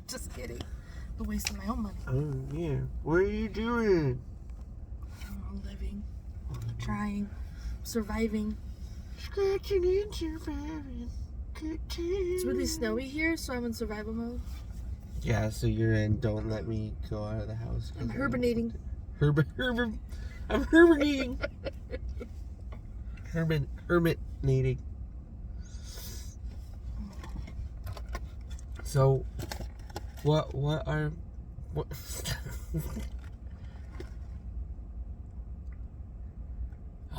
Just kidding. I'm wasting my own money. Oh, yeah. What are you doing? I'm living. Trying. Surviving. Scratching and surviving. Good times. It's really snowy here, so I'm in survival mode. Yeah, so you're in don't let me go out of the house. I'm hibernating. I'm hibernating. Hermitating. So, what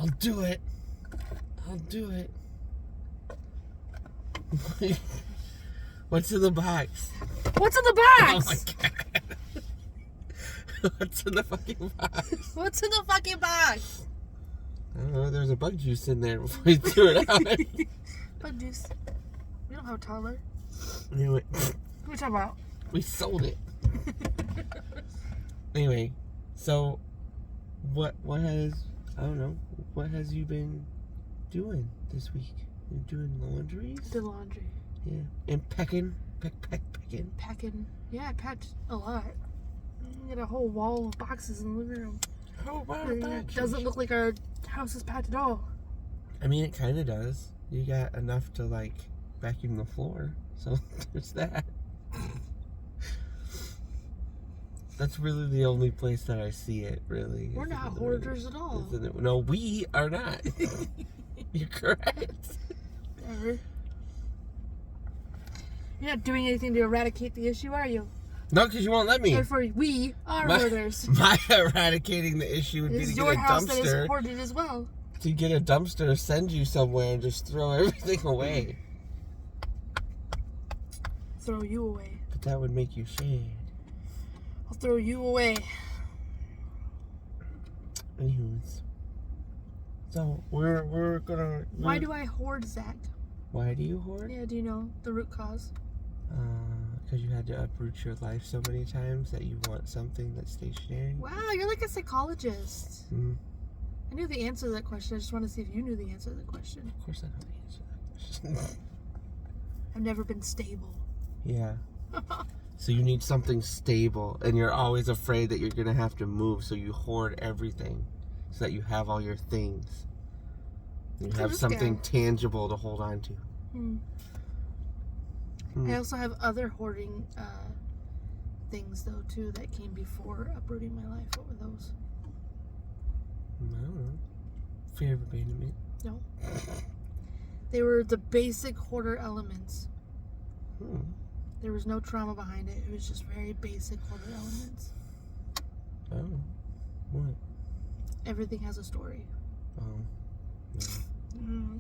I'll do it. What's in the box? What's in the Oh box? my god. What's in the fucking box? What's in the fucking box? I don't know, there's a bug juice in there before you threw it out. Bug juice. We don't have a toddler. Anyway, What are we talking about? we sold it. Anyway, so what has you been doing this week? You doing laundries? Did laundry. Yeah. And pecking. Packing. Yeah, I packed a lot. I got a whole wall of boxes in the living room. Oh wow, It doesn't look like our house is packed at all. I mean, it kind of does. You got enough to like vacuum the floor, so there's that. That's really the only place that I see it. Really, We're not hoarders at all. No, we are not. You're correct. Ever. You're not doing anything to eradicate the issue, are you? No, because you won't let me. Therefore, we are hoarders. My eradicating the issue would It be is to your get a house that is dumpster. hoarded as well. To get a dumpster, send you somewhere, and just throw everything away. Throw you away. But that would make you sad. I'll throw you away. Anyways, so we're gonna. Why do I hoard, Zach? Why do you hoard? Yeah, do you know the root cause? Because you had to uproot your life so many times that you want something that's stationary. Wow, you're like a psychologist. Mm. I knew the answer to that question. I just want to see if you knew the answer to the question. Of course I know the answer to that question. I've never been stable. Yeah. So you need something stable, and you're always afraid that you're gonna have to move, so you hoard everything, so that you have all your things. You So have this something guy- tangible to hold on to. I also have other hoarding things, though, too, that came before uprooting my life. What were those? I don't know. Fear of abandonment. No. They were the basic hoarder elements. There was no trauma behind it. It was just very basic hoarder elements. Oh. What? Everything has a story. Oh. No.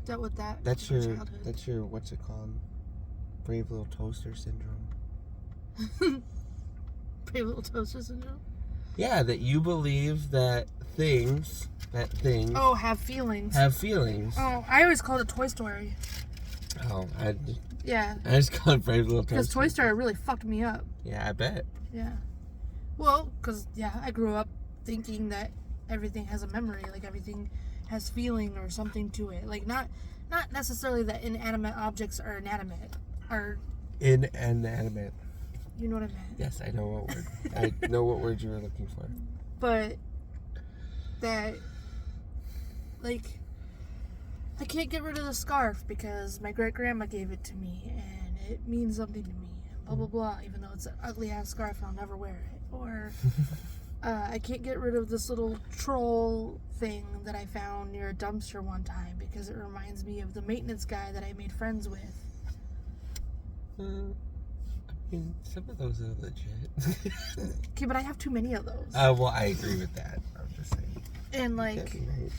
Dealt with that. That's in my your. childhood. That's your. What's it called? Brave little toaster syndrome. Brave little toaster syndrome. Yeah, that you believe that things. Oh, have feelings. Have feelings. Oh, I always called it Toy Story. Oh, Yeah. I just call it Brave Little Toaster. Because Toy Story really fucked me up. Yeah, I bet. Yeah. Well, because, I grew up thinking that everything has a memory. Like, everything has feeling or something to it. Like, not necessarily that inanimate objects are inanimate. Or, Inanimate. you know what I meant. Yes, I know what word. I know what word you were looking for. But that, like, I can't get rid of the scarf because my great-grandma gave it to me and it means something to me. Blah, blah, blah. Even though it's an ugly-ass scarf and I'll never wear it. Or I can't get rid of this little troll thing that I found near a dumpster one time because it reminds me of the maintenance guy that I made friends with. I mean, some of those are legit. Okay, but I have too many of those. Well, I agree with that. I'm just saying. And, Can't like, be right.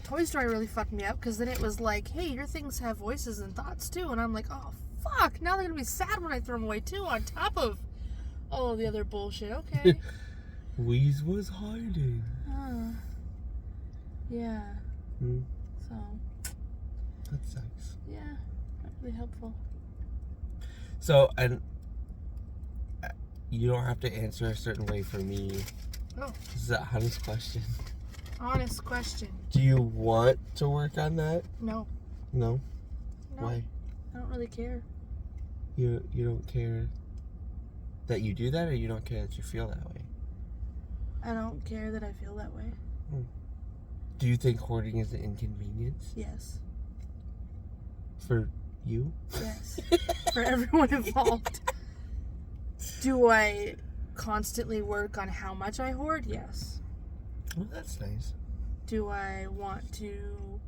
Toy Story really fucked me up because then it was like, hey, your things have voices and thoughts too. And I'm like, oh, fuck. Now they're going to be sad when I throw them away too, on top of all the other bullshit. Okay. Wheeze was hiding. Yeah. Hmm. So, That sucks. yeah. Not really helpful. So, and you don't have to answer a certain way for me. Oh. This is an honest question. Honest question. Do you want to work on that? No. No? No. Why? I don't really care. You don't care that you do that, or you don't care that you feel that way? I don't care that I feel that way. Do you think hoarding is an inconvenience? Yes. For you? Yes. For everyone involved. Do I constantly work on how much I hoard? Yes. Well, that's nice. Do I want to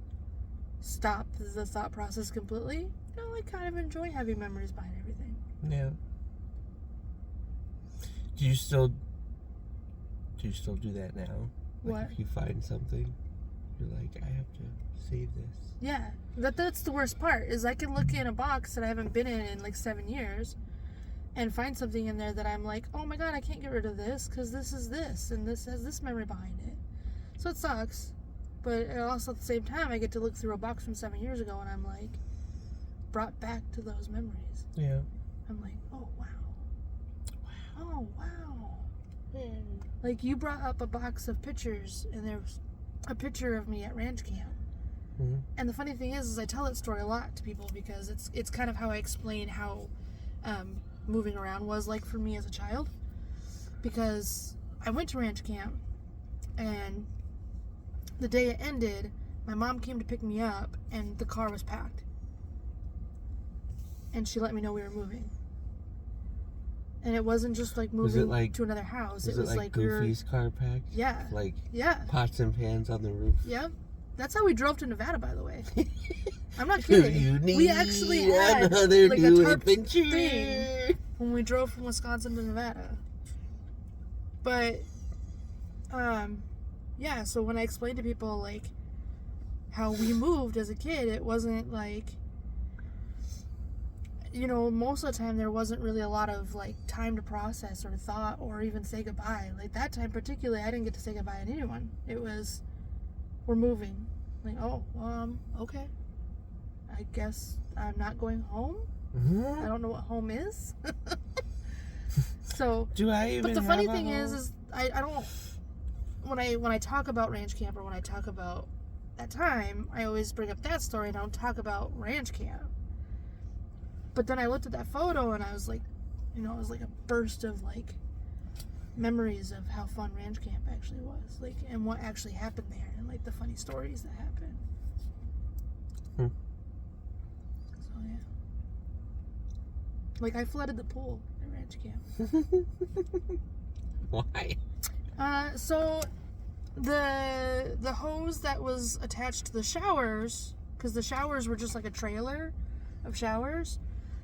stop the thought process completely? No, I kind of enjoy having memories behind everything. Yeah. Do you still do that now? Like, What? if you find something, you're like, I have to save this. Yeah. That's the worst part, is I can look in a box that I haven't been in like 7 years and find something in there that I'm like, oh my god, I can't get rid of this because this is this and this has this memory behind it. So it sucks. But also at the same time, I get to look through a box from 7 years ago and I'm like, brought back to those memories. Yeah. I'm like, oh wow. Oh wow. Like, you brought up a box of pictures and there was a picture of me at ranch camp. Mm-hmm. And the funny thing is I tell that story a lot to people because it's kind of how I explain how moving around was like for me as a child. Because I went to ranch camp, and the day it ended, my mom came to pick me up, and the car was packed. And she let me know we were moving. And it wasn't just like moving to another house. Was it like Goofy's car pack? Yeah. Like Yeah. pots and pans on the roof? Yep. That's how we drove to Nevada, by the way. I'm not kidding. We actually had like a tarp thing when we drove from Wisconsin to Nevada. But, yeah, so when I explained to people, like, how we moved as a kid, it wasn't like, you know, most of the time there wasn't really a lot of, like, time to process or thought or even say goodbye. Like, that time particularly, I didn't get to say goodbye to anyone. It was, we're moving. Like, oh, okay. I guess I'm not going home. Mm-hmm. I don't know what home is. So, do I even? But the funny thing home? is I don't. When I talk about ranch camp or when I talk about that time, I always bring up that story and I don't talk about ranch camp. But then I looked at that photo and I was like, you know, it was like a burst of like memories of how fun ranch camp actually was, like, and what actually happened there, and like the funny stories that happened. So yeah, like I flooded the pool at ranch camp. Why? So the hose that was attached to the showers, because the showers were just like a trailer of showers.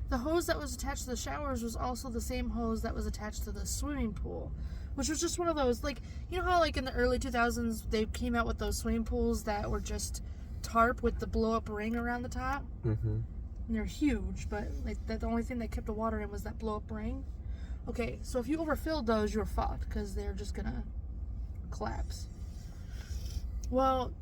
The hose that was attached to the showers was also the same hose that was attached to the swimming pool, which was just one of those, like, you know how like in the early 2000s they came out with those swimming pools that were just tarp with the blow-up ring around the top? Mm-hmm. And they're huge, but like the only thing that kept the water in was that blow-up ring. Okay, so if you overfilled those, you were fucked because they're just gonna collapse. Well,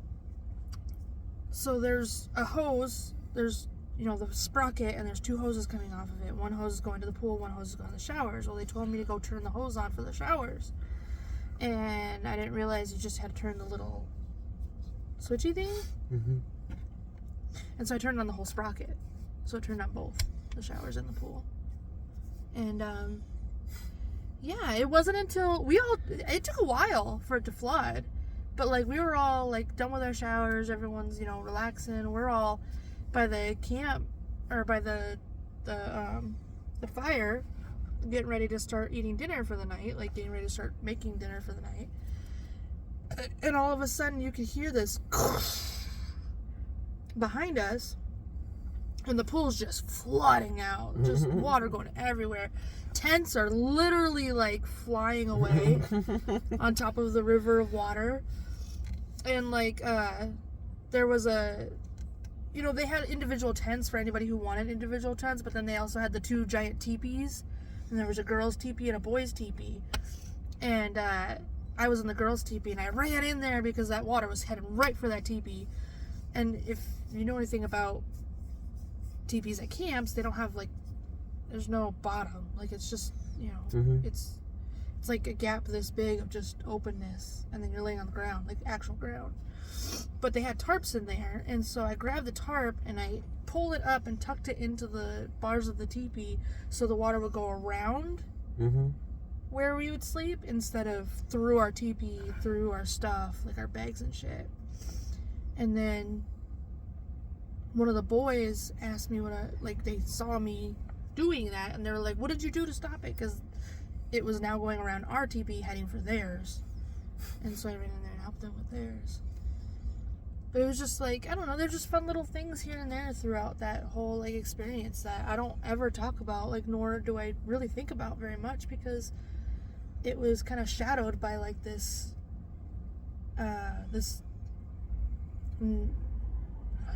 so there's a hose, there's, you know, the sprocket, and there's two hoses coming off of it. One hose is going to the pool, one hose is going to the showers. Well, they told me to go turn the hose on for the showers. And I didn't realize you just had to turn the little switchy thing. Mm-hmm. And so I turned on the whole sprocket. So it turned on both the showers and the pool. And, yeah, it wasn't until it took a while for it to flood. But, like, we were all, like, done with our showers. Everyone's, you know, relaxing. We're all by the camp, or by the fire, getting ready to start eating dinner for the night, like getting ready to start making dinner for the night. And all of a sudden you could hear this behind us, and the pool's just flooding out, just water going everywhere. Tents are literally like flying away on top of the river of water. And like there was a, you know, they had individual tents for anybody who wanted individual tents, but then they also had the two giant teepees, and there was a girls' teepee and a boys' teepee. And I was in the girls' teepee, and I ran in there because that water was heading right for that teepee. And if you know anything about teepees at camps, they don't have, like, there's no bottom. Like, it's just, you know, it's it's like a gap this big of just openness, and then you're laying on the ground, like actual ground. But they had tarps in there, and so I grabbed the tarp and I pulled it up and tucked it into the bars of the teepee so the water would go around where we would sleep instead of through our teepee, through our stuff, like our bags and shit. And then one of the boys asked me they saw me doing that, and they were like, what did you do to stop it? Because it was now going around our teepee heading for theirs. And so I ran in there and helped them with theirs. But it was just like, I don't know, they're just fun little things here and there throughout that whole like experience that I don't ever talk about, like, nor do I really think about very much, because it was kind of shadowed by like this I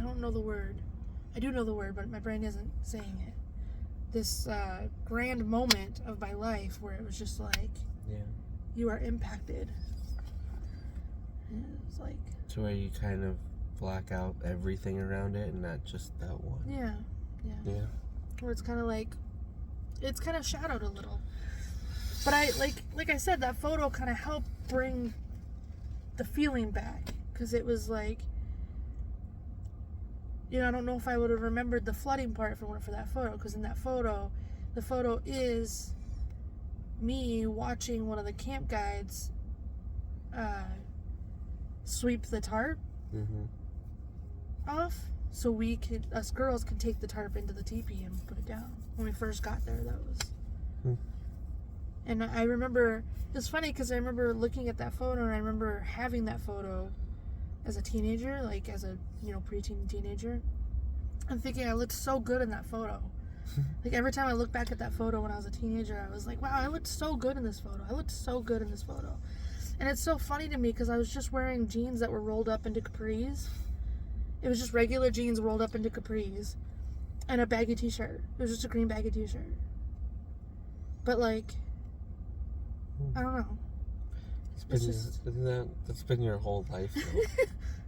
don't know the word. I do know the word, but my brain isn't saying it. This grand moment of my life where it was just like, you are impacted. And it was like, to where you kind of block out everything around it and not just that one. Yeah. Where it's kind of like, it's kind of shadowed a little. But I, like I said, that photo kind of helped bring the feeling back. Because it was like, I don't know if I would have remembered the flooding part if it weren't for that photo. Because in that photo, the photo is me watching one of the camp guides sweep the tarp off, so us girls could take the tarp into the teepee and put it down. When we first got there, that was. And I remember, it's funny because I remember looking at that photo, and I remember having that photo as a teenager, like as a preteen teenager, and thinking I looked so good in that photo. Like every time I look back at that photo when I was a teenager, I was like, wow, I looked so good in this photo. I looked so good in this photo. And it's so funny to me because I was just wearing jeans that were rolled up into capris. It was just regular jeans rolled up into capris. And a baggy t-shirt. It was just a green baggy t-shirt. But like, I don't know. That's been your whole life, though.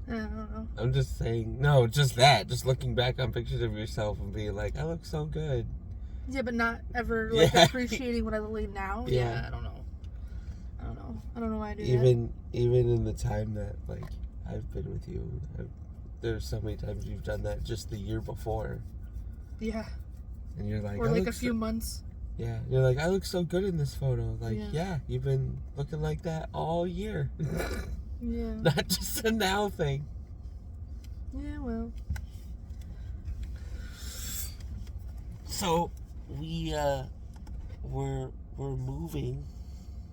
I don't know. I'm just saying, no, just that. Just looking back on pictures of yourself and being like, I look so good. Yeah, but not ever like appreciating what I look like now. Yeah, I don't know. I don't know why I do that. Even in the time that like I've been with you, there's so many times you've done that just the year before. Yeah. And you're like, or like a few months. Yeah, you're like, I look so good in this photo. Like, yeah, you've been looking like that all year. Yeah. Not just a now thing. Yeah, well. So we're moving.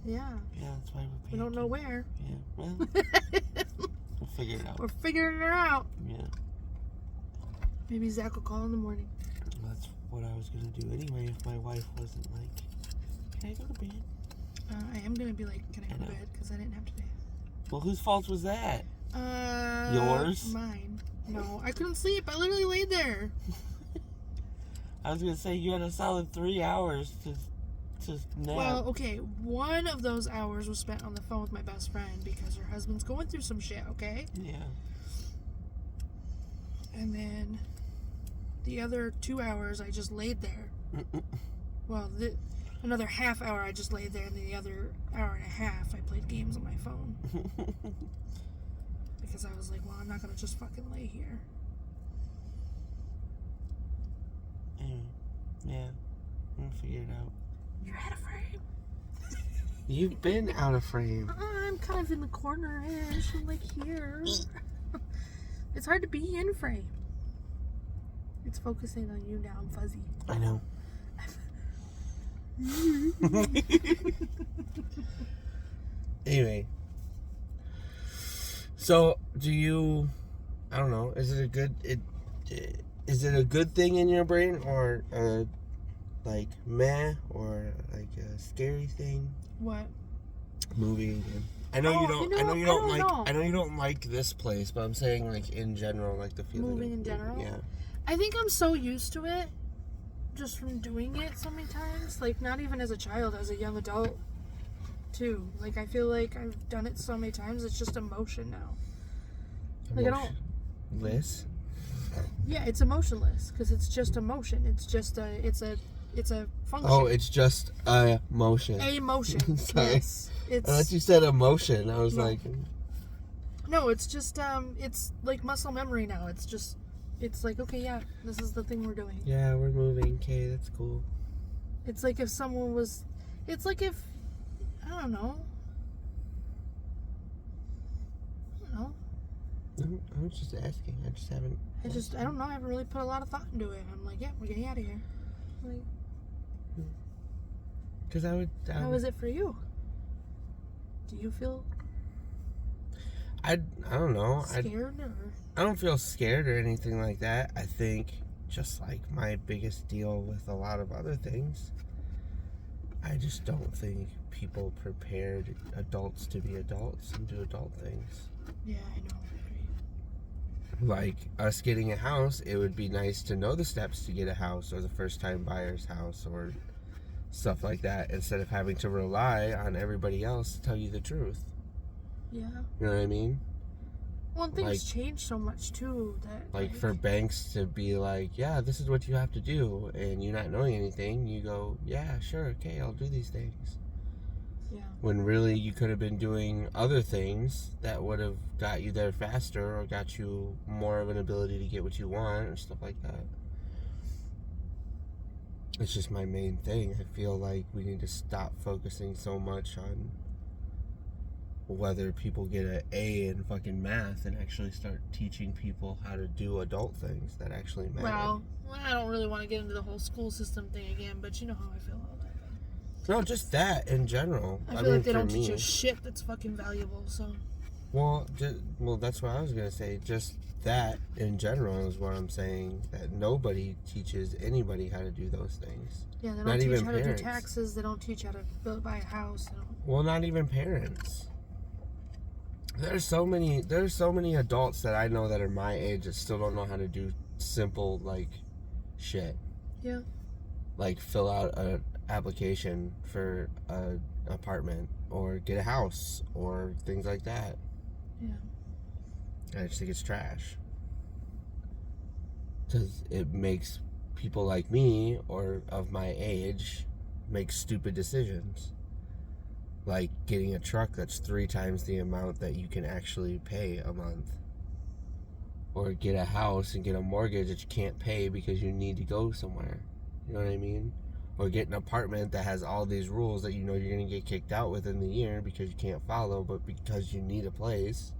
Yeah. Yeah, that's why we're paying. We don't know where. Yeah, well, we'll figure it out. We're figuring it out. Yeah. Maybe Zach will call in the morning. That's what I was gonna do anyway if my wife wasn't like, can I go to bed? I am gonna be like, can I go to bed? Because I didn't have today. Well, whose fault was that? Yours? Mine. No, I couldn't sleep. I literally laid there. I was gonna say you had a solid 3 hours to nap. Well, okay, one of those hours was spent on the phone with my best friend because her husband's going through some shit, okay? Yeah. And then the other 2 hours I just laid there. Well, another half hour I just laid there, and the other hour and a half I played games on my phone. Because I was like, well, I'm not going to just fucking lay here. Yeah. I'm going to figure it out. You're out of frame. You've been out of frame. I'm kind of in the corner-ish. I'm like here. It's hard to be in frame. It's focusing on you now. I'm fuzzy. I know. Anyway. So, do you... I don't know. Is it a good thing in your brain, or like meh, or like a scary thing? What? Moving again. I know you don't like this place, but I'm saying like in general, like the feeling. Moving in general? Yeah. I think I'm so used to it, just from doing it so many times. Like not even as a child, as a young adult, too. Like I feel like I've done it so many times. It's just emotion now. Like I don't. Less. Yeah, it's emotionless because it's just emotion. It's just It's a function. Oh, it's just a motion. A motion. Sorry. Yes. I thought you said emotion. I was No. like... No, it's just, it's like muscle memory now. It's like, okay, yeah, this is the thing we're doing. Yeah, we're moving. Okay, that's cool. It's like if someone was, it's like if, I don't know. I was just asking. I just haven't... I don't know, I haven't really put a lot of thought into it. I'm like, yeah, we're getting out of here. Like, Because I would... how is it for you? Do you feel I don't know. scared or? I don't feel scared or anything like that. I think just like my biggest deal with a lot of other things, I just don't think people prepared adults to be adults and do adult things. Yeah, I know. I agree. Like us getting a house, it would be nice to know the steps to get a house or the first time buyer's house or stuff like that instead of having to rely on everybody else to tell you the truth. Yeah. You know what I mean? Well, and things Like- change so much too that Like for banks to be like, yeah, this is what you have to do, and you not knowing anything, you go, yeah, sure, okay, I'll do these things. Yeah. When really you could have been doing other things that would have got you there faster or got you more of an ability to get what you want or stuff like that. It's just my main thing. I feel like we need to stop focusing so much on whether people get an A in fucking math and actually start teaching people how to do adult things that actually matter. Well, I don't really want to get into the whole school system thing again, but you know how I feel about that. No, just that in general. I feel mean, like they for don't me, teach us shit that's fucking valuable, so. Well, that's what I was gonna say. Just that in general is what I'm saying. That nobody teaches anybody how to do those things. Yeah, they Not don't teach even how parents. to do taxes, they don't teach how to buy a house. They don't. Well, not even parents. There's so many adults that I know that are my age that still don't know how to do simple like shit. Yeah. Like fill out an application for an apartment or get a house or things like that. Yeah. I just think it's trash. Because it makes people like me or of my age make stupid decisions. Like getting a truck that's 3 times the amount that you can actually pay a month. Or get a house and get a mortgage that you can't pay because you need to go somewhere. You know what I mean? Or get an apartment that has all these rules that you know you're going to get kicked out within the year because you can't follow, but because you need a place,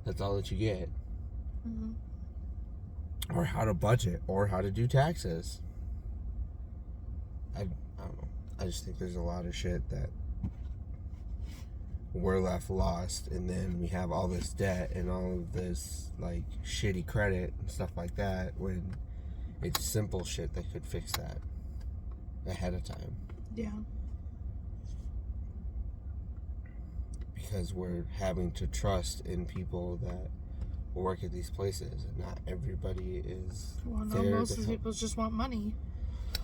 that's all that you get. Mm-hmm. Or how to budget, or how to do taxes. I don't know. I just think there's a lot of shit that we're left lost, and then we have all this debt and all of this like shitty credit and stuff like that when it's simple shit that could fix that ahead of time. Yeah. Because we're having to trust in people that work at these places, and not everybody is Well, no, there most to of the help. people just want money.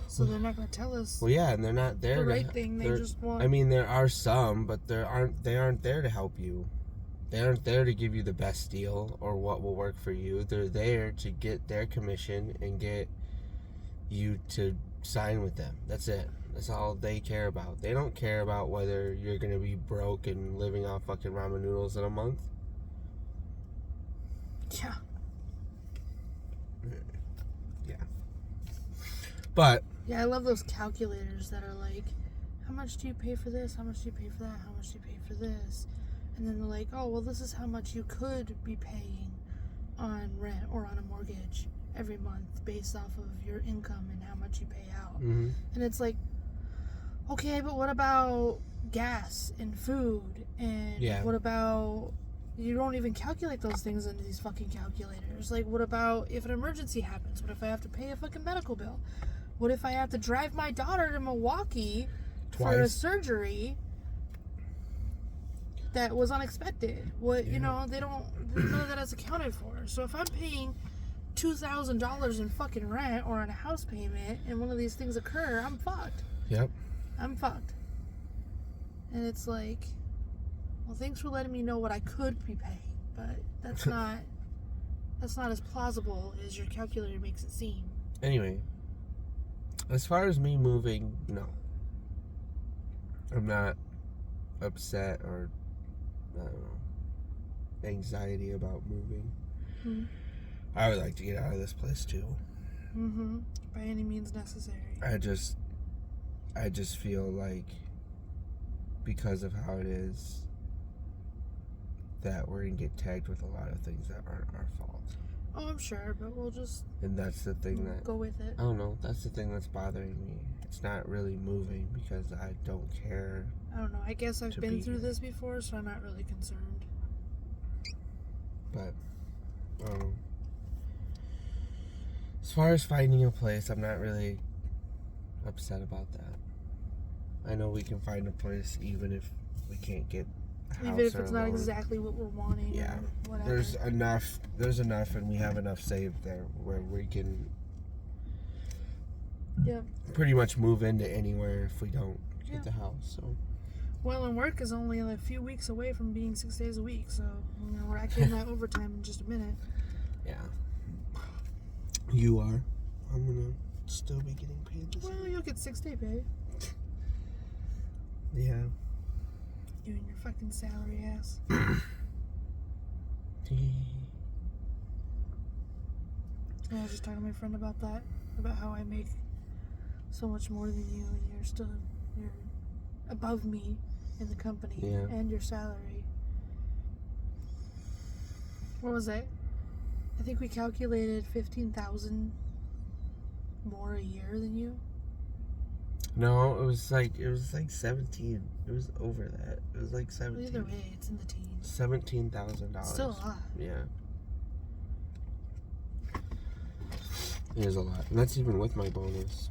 So they're not going to tell us Well, yeah, and they're not there the to right thing. They they're- just want. I mean, there are some, but they aren't there to help you. They aren't there to give you the best deal or what will work for you. They're there to get their commission and get you to sign with them. That's it. That's all they care about. They don't care about whether you're going to be broke and living off fucking ramen noodles in a month. Yeah. Yeah. But Yeah, I love those calculators that are like, how much do you pay for this? How much do you pay for that? How much do you pay for this? And then they're like, oh, well, this is how much you could be paying on rent or on a mortgage every month based off of your income and how much you pay out. mm-hmm. And it's like, okay, but what about gas and food? And Yeah. what about, you don't even calculate those things into these fucking calculators. Like, what about if an emergency happens? What if I have to pay a fucking medical bill? What if I have to drive my daughter to Milwaukee for a Twice. surgery that was unexpected? What, you Yeah. know, none of that is accounted for. So if I'm paying $2,000 in fucking rent or on a house payment and one of these things occur, I'm fucked. Yep. I'm fucked. And it's like, well, thanks for letting me know what I could be paying, but that's not as plausible as your calculator makes it seem. Anyway, As far as me moving, no. I'm not upset or, I don't know, anxiety about moving. Mm-hmm. I would like to get out of this place too. Mm-hmm. By any means necessary. I just feel like because of how it is that we're going to get tagged with a lot of things that aren't our fault. Oh, I'm sure, but we'll just And that's the thing that... go with it. I don't know. That's the thing that's bothering me. It's not really moving because I don't care. I don't know. I guess I've to been be through here. this before, so I'm not really concerned. But, as far as finding a place, I'm not really upset about that. I know we can find a place even if we can't get a house. Even if or it's a not loan. exactly what we're wanting. Yeah. Or whatever. There's enough, and we have enough saved there where we can pretty much move into anywhere if we don't get the house. So. Well, and work is only a few weeks away from being 6 days a week, so we're racking that overtime in just a minute. Yeah. You are. I'm gonna still be getting paid this Well, week. you'll get 6-day pay. Yeah. You and your fucking salary ass. I was just talking to my friend about that, about how I make so much more than you, and you're above me in the company and your salary. What was it? I think we calculated 15,000 more a year than you. No, it was like 17. It was over that. It was like 17. Either way, it's in the teens. $17,000. Still a lot. Yeah. It is a lot. And that's even with my bonus.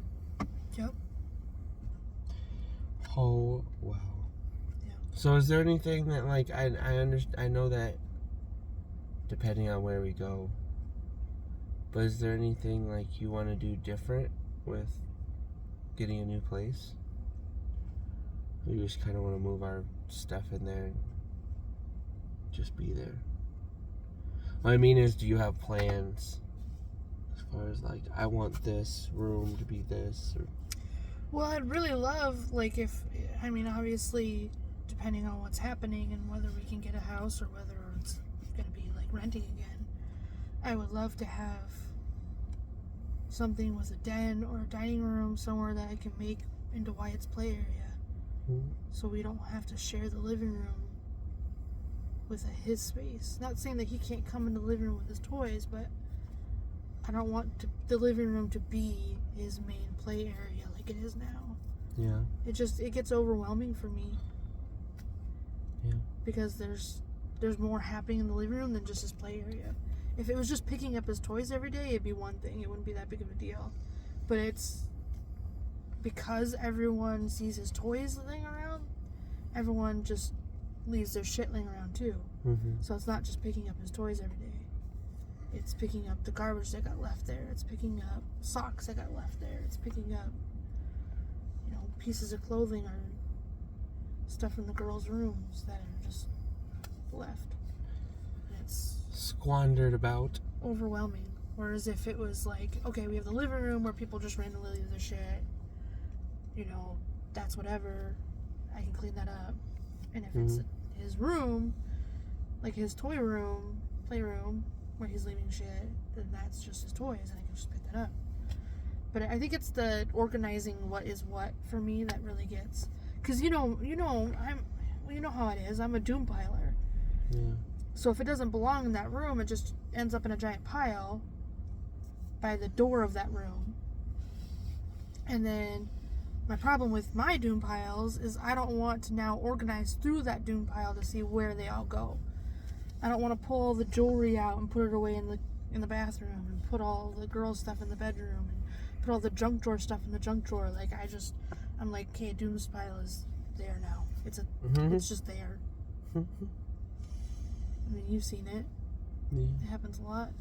Yep. Oh, wow. Yeah. So is there anything that, like, I know that depending on where we go, but is there anything, like, you want to do different with getting a new place? Or you just kind of want to move our stuff in there and just be there? What I mean is, do you have plans as far as, like, I want this room to be this, or... Well, I'd really love, like, obviously, depending on what's happening and whether we can get a house or whether it's going to be, like, renting again, I would love to have something with a den or a dining room somewhere that I can make into Wyatt's play area. Mm-hmm. So we don't have to share the living room with his space. Not saying that he can't come in the living room with his toys, but I don't want the living room to be his main play area like it is now. Yeah. It gets overwhelming for me. Yeah. Because there's more happening in the living room than just his play area. If it was just picking up his toys every day, it'd be one thing. It wouldn't be that big of a deal. But it's because everyone sees his toys laying around, everyone just leaves their shit laying around too. Mm-hmm. So it's not just picking up his toys every day. It's picking up the garbage that got left there. It's picking up socks that got left there. It's picking up, pieces of clothing or stuff in the girls' rooms that are just left. It's squandered about. overwhelming. Whereas if it was like, okay, we have the living room where people just randomly leave their shit, that's whatever, I can clean that up. And if it's his room, like his toy room, playroom, where he's leaving shit, then that's just his toys and I can just pick that up. But I think it's the organizing what is what for me that really gets, because you know how it is. I'm a doom piler. Yeah. So if it doesn't belong in that room, it just ends up in a giant pile by the door of that room. And then my problem with my doom piles is I don't want to now organize through that doom pile to see where they all go. I don't want to pull all the jewelry out and put it away in the bathroom and put all the girls' stuff in the bedroom and put all the junk drawer stuff in the junk drawer. I'm like, okay, doom's pile is there now. It's just there. I mean, you've seen it. Yeah. It happens a lot.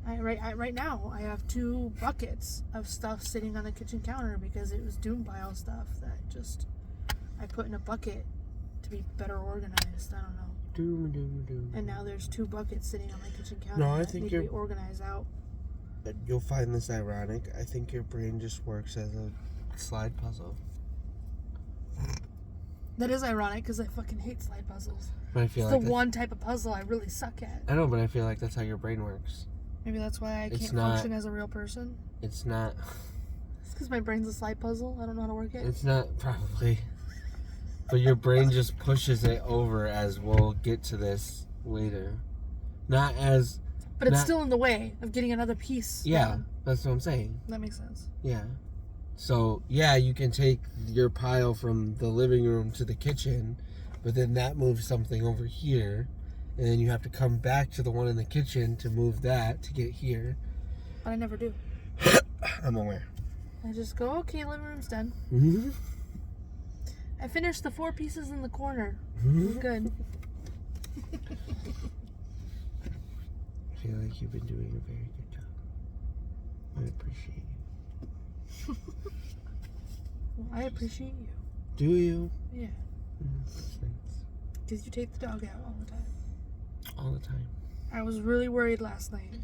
Right now, I have 2 buckets of stuff sitting on the kitchen counter because it was doom pile stuff that I put in a bucket to be better organized. I don't know. Doom. And now there's 2 buckets sitting on my kitchen counter No, I that think need to be organized out. you'll find this ironic. I think your brain just works as a slide puzzle. That is ironic because I fucking hate slide puzzles. But I feel It's like the one type of puzzle I really suck at. I know, but I feel like that's how your brain works. Maybe that's why I It's can't not- function as a real person. It's not. It's because my brain's a slide puzzle. I don't know how to work it. It's not probably. But your brain just pushes it over, as we'll get to this later. Not as. But it's not- still in the way of getting another piece. Yeah, done. that's what I'm saying. That makes sense. Yeah. So, yeah, you can take your pile from the living room to the kitchen, but then that moves something over here, and then you have to come back to the one in the kitchen to move that to get here. But I never do. I'm aware. I just go, okay, living room's done. Mm-hmm. I finished the 4 pieces in the corner. Mm-hmm. We're good. I feel like you've been doing a very good job. I appreciate you. Well, I appreciate you. Do you? Yeah. That's nice. Because you take the dog out all the time. All the time. I was really worried last night.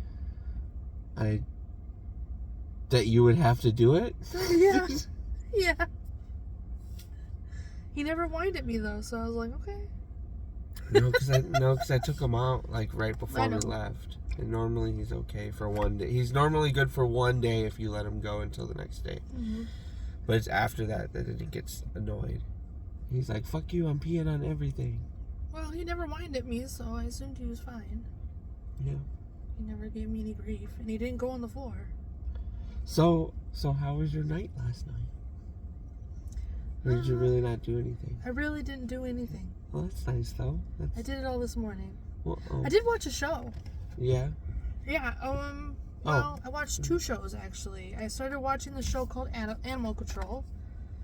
That you would have to do it? Yeah. Yeah. He never whined at me though, so I was like, okay. No, because I took him out like right before I we know. left. And normally he's okay for one day. He's normally good for one day if you let him go until the next day. Mm-hmm. But it's after that that he gets annoyed. He's like, fuck you, I'm peeing on everything. Well, he never whined at me, so I assumed he was fine. Yeah. He never gave me any grief, and he didn't go on the floor. So how was your night last night? Or did you really not do anything? I really didn't do anything. Well, that's nice though. That's, I did it all this morning. well, oh, I did watch a show. yeah. Yeah, well, I watched 2 shows actually. I started watching the show called Animal Control.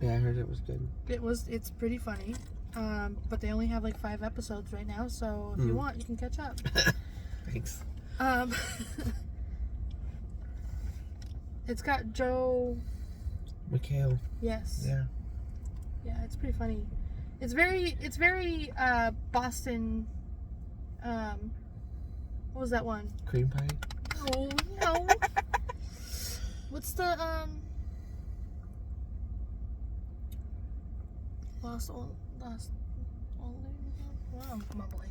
Yeah, I heard it was good. It's pretty funny. But they only have like 5 episodes right now, so if you want, you can catch up. Thanks. It's got Joe. Mikhail. Yes. Yeah. Yeah, it's pretty funny. It's very Boston. What was that one? Cream pie. Oh no. What's the lost all wow, I'm mumbling.